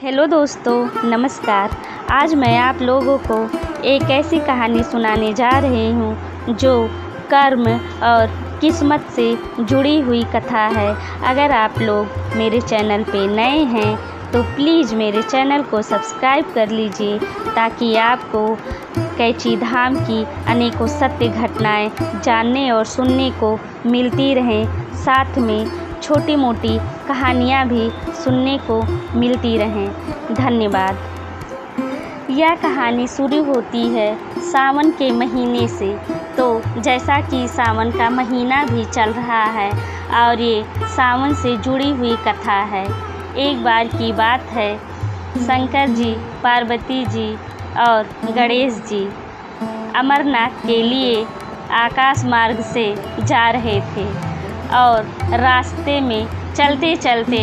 Hello दोस्तों, नमस्कार। आज मैं आप लोगों को एक ऐसी कहानी सुनाने जा रही हूँ जो कर्म और किस्मत से जुड़ी हुई कथा है। अगर आप लोग मेरे चैनल पे नए हैं तो प्लीज़ मेरे चैनल को सब्सक्राइब कर लीजिए ताकि आपको कैची धाम की अनेकों सत्य घटनाएं जानने और सुनने को मिलती रहें। साथ में छोटी मोटी कहानियाँ भी सुनने को मिलती रहें। धन्यवाद। यह कहानी शुरू होती है सावन के महीने से। तो जैसा कि सावन का महीना भी चल रहा है और ये सावन से जुड़ी हुई कथा है। एक बार की बात है, शंकर जी, पार्वती जी और गणेश जी अमरनाथ के लिए आकाश मार्ग से जा रहे थे और रास्ते में चलते चलते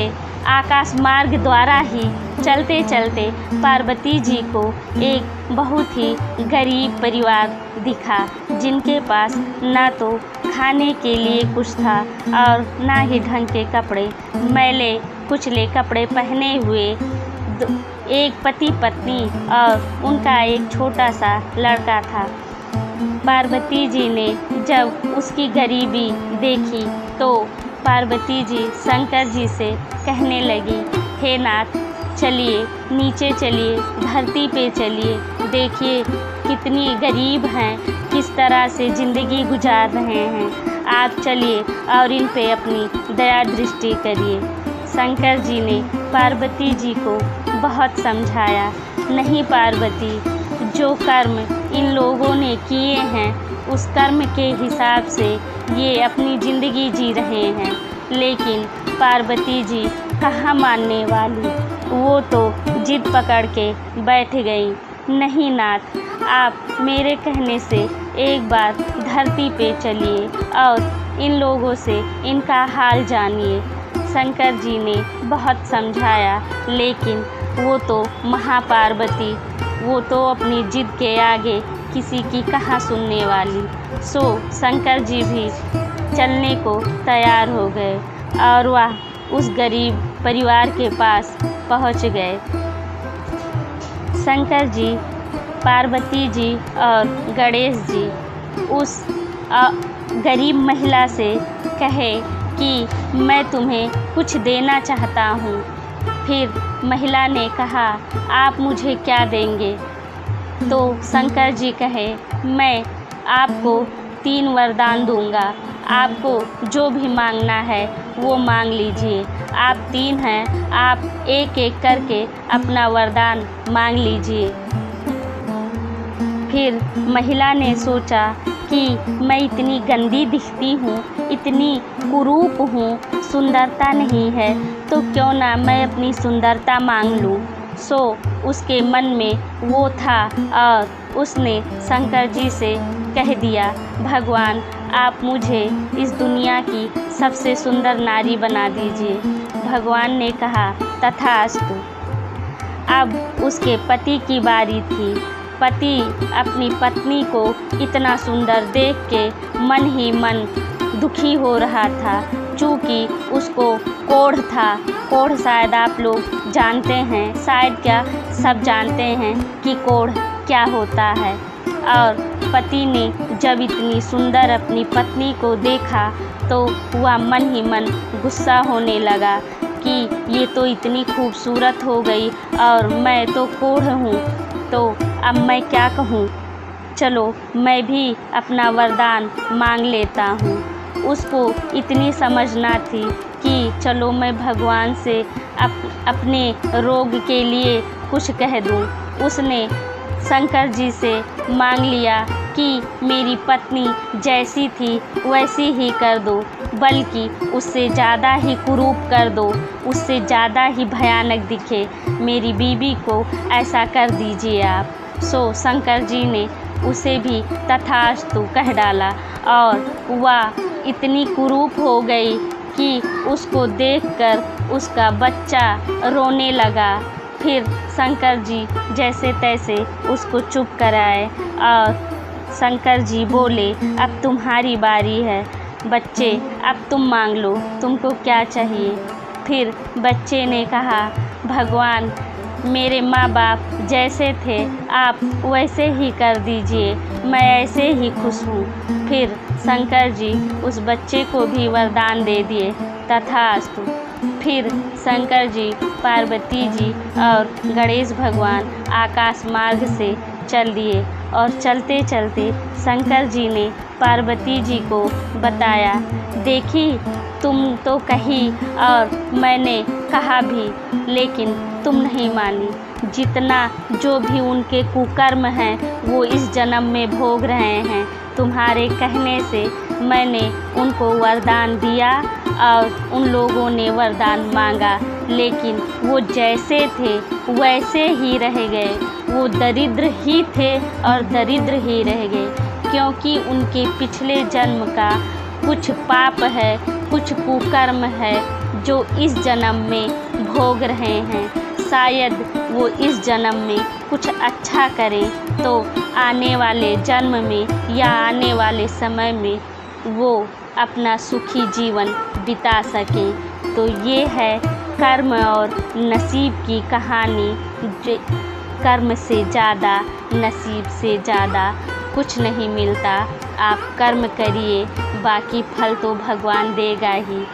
आकाश मार्ग द्वारा ही चलते चलते पार्वती जी को एक बहुत ही गरीब परिवार दिखा, जिनके पास ना तो खाने के लिए कुछ था और ना ही ढंग के कपड़े, मैले कुचले कपड़े पहने हुए एक पति पत्नी और उनका एक छोटा सा लड़का था। पार्वती जी ने जब उसकी गरीबी देखी तो पार्वती जी शंकर जी से कहने लगी, हे नाथ, चलिए नीचे चलिए, धरती पे चलिए, देखिए कितनी गरीब हैं, किस तरह से ज़िंदगी गुजार रहे हैं। आप चलिए और इन पे अपनी दया दृष्टि करिए। शंकर जी ने पार्वती जी को बहुत समझाया, नहीं पार्वती, जो कर्म इन लोगों ने किए हैं उस कर्म के हिसाब से ये अपनी ज़िंदगी जी रहे हैं। लेकिन पार्वती जी कहाँ मानने वाली, वो तो जिद पकड़ के बैठ गई। नहीं नाथ, आप मेरे कहने से एक बार धरती पे चलिए और इन लोगों से इनका हाल जानिए। शंकर जी ने बहुत समझाया, लेकिन वो तो महापार्वती, वो तो अपनी जिद के आगे किसी की कहाँ सुनने वाली। सो शंकर जी भी चलने को तैयार हो गए और वह उस गरीब परिवार के पास पहुँच गए। शंकर जी, पार्वती जी और गणेश जी उस गरीब महिला से कहे कि मैं तुम्हें कुछ देना चाहता हूँ। फिर महिला ने कहा, आप मुझे क्या देंगे? तो शंकर जी कहे, मैं आपको 3 वरदान दूंगा, आपको जो भी मांगना है वो मांग लीजिए। आप 3 हैं, आप एक एक करके अपना वरदान मांग लीजिए। फिर महिला ने सोचा कि मैं इतनी गंदी दिखती हूँ, इतनी कुरूप हूँ, सुंदरता नहीं है, तो क्यों ना मैं अपनी सुंदरता मांग लूँ। सो उसके मन में वो था और उसने शंकर जी से कह दिया, भगवान, आप मुझे इस दुनिया की सबसे सुंदर नारी बना दीजिए। भगवान ने कहा, तथास्तु। अब उसके पति की बारी थी। पति अपनी पत्नी को इतना सुंदर देख के मन ही मन दुखी हो रहा था, चूँकि उसको कोढ़ था। कोढ़ शायद आप लोग जानते हैं, शायद क्या सब जानते हैं कि कोढ़ क्या होता है। और पति ने जब इतनी सुंदर अपनी पत्नी को देखा तो वह मन ही मन गुस्सा होने लगा कि ये तो इतनी खूबसूरत हो गई और मैं तो कोढ़ हूँ, तो अब मैं क्या कहूँ। चलो मैं भी अपना वरदान मांग लेता हूँ। उसको इतनी समझना थी कि चलो मैं भगवान से अपने रोग के लिए कुछ कह दूँ। उसने शंकर जी से मांग लिया कि मेरी पत्नी जैसी थी वैसी ही कर दो, बल्कि उससे ज़्यादा ही कुरूप कर दो, उससे ज़्यादा ही भयानक दिखे, मेरी बीवी को ऐसा कर दीजिए आप। सो शंकर जी ने उसे भी तथास्तु कह डाला और वह इतनी कुरूप हो गई कि उसको देखकर उसका बच्चा रोने लगा। फिर शंकर जी जैसे तैसे उसको चुप कराए और शंकर जी बोले, अब तुम्हारी बारी है बच्चे, अब तुम मांग लो, तुमको क्या चाहिए। फिर बच्चे ने कहा, भगवान, मेरे माँ बाप जैसे थे आप वैसे ही कर दीजिए, मैं ऐसे ही खुश हूँ। फिर शंकर जी उस बच्चे को भी वरदान दे दिए, तथास्तु। फिर शंकर जी, पार्वती जी और गणेश भगवान आकाश मार्ग से चल दिए और चलते चलते शंकर जी ने पार्वती जी को बताया, देखी तुम तो कही और मैंने कहा भी, लेकिन तुम नहीं मानी। जितना जो भी उनके कुकर्म हैं वो इस जन्म में भोग रहे हैं, तुम्हारे कहने से मैंने उनको वरदान दिया और उन लोगों ने वरदान मांगा, लेकिन वो जैसे थे वैसे ही रह गए। वो दरिद्र ही थे और दरिद्र ही रह गए, क्योंकि उनके पिछले जन्म का कुछ पाप है, कुछ कुकर्म है जो इस जन्म में भोग रहे हैं। शायद वो इस जन्म में कुछ अच्छा करें तो आने वाले जन्म में या आने वाले समय में वो अपना सुखी जीवन बिता सकें। तो ये है कर्म और नसीब की कहानी। कर्म से ज़्यादा, नसीब से ज़्यादा कुछ नहीं मिलता। आप कर्म करिए, बाकी फल तो भगवान देगा ही।